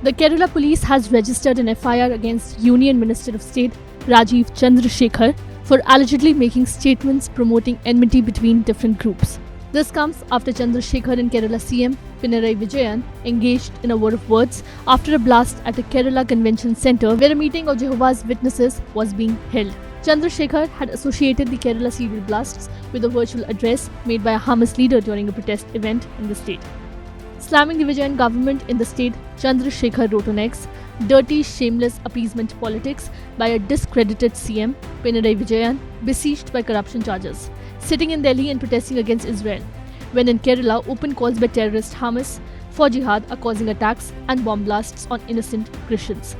The Kerala police has registered an FIR against Union Minister of State Rajiv Chandrasekhar for allegedly making statements promoting enmity between different groups. This comes after Chandrasekhar and Kerala CM Pinarayi Vijayan engaged in a war of words after a blast at a Kerala Convention Centre where a meeting of Jehovah's Witnesses was being held. Chandrasekhar had associated the Kerala serial blasts with a virtual address made by a Hamas leader during a protest event in the state. Slamming the Vijayan government in the state, Chandrasekhar wrote on X, "Dirty, shameless appeasement politics by a discredited CM, Pinarayi Vijayan, besieged by corruption charges, sitting in Delhi and protesting against Israel, when in Kerala, open calls by terrorist Hamas for jihad are causing attacks and bomb blasts on innocent Christians."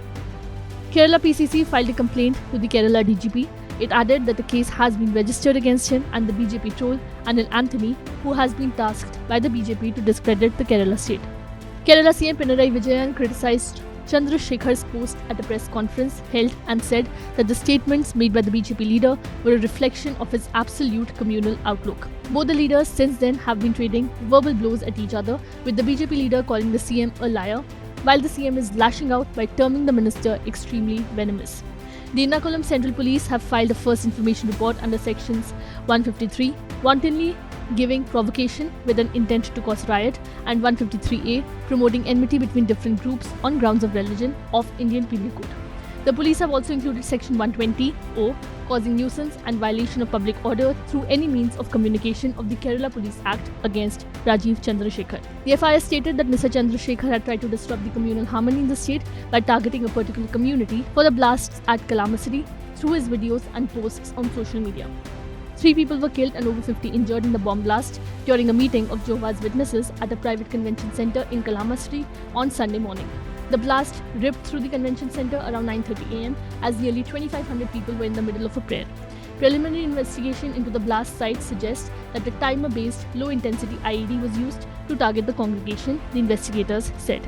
Kerala PCC filed a complaint to the Kerala DGP. It added that the case has been registered against him and the BJP troll Anil Anthony, who has been tasked by the BJP to discredit the Kerala state. Kerala CM Pinarayi Vijayan criticized Chandrasekhar's post at a press conference held and said that the statements made by the BJP leader were a reflection of his absolute communal outlook. Both the leaders since then have been trading verbal blows at each other, with the BJP leader calling the CM a liar, while the CM is lashing out by terming the minister extremely venomous. The Ernakulam Central Police have filed a first information report under sections 153, wantonly giving provocation with an intent to cause riot, and 153A, promoting enmity between different groups on grounds of religion of Indian Penal Code. The police have also included section 120O, causing nuisance and violation of public order through any means of communication of the Kerala Police Act against Rajiv Chandrasekhar. The FIR stated that Mr. Chandrasekhar had tried to disrupt the communal harmony in the state by targeting a particular community for the blasts at Kalamassery through his videos and posts on social media. 3 people were killed and over 50 injured in the bomb blast during a meeting of Jehovah's Witnesses at a private convention centre in Kalamassery on Sunday morning. The blast ripped through the convention centre around 9:30 am as nearly 2,500 people were in the middle of a prayer. Preliminary investigation into the blast site suggests that a timer-based low-intensity IED was used to target the congregation, the investigators said.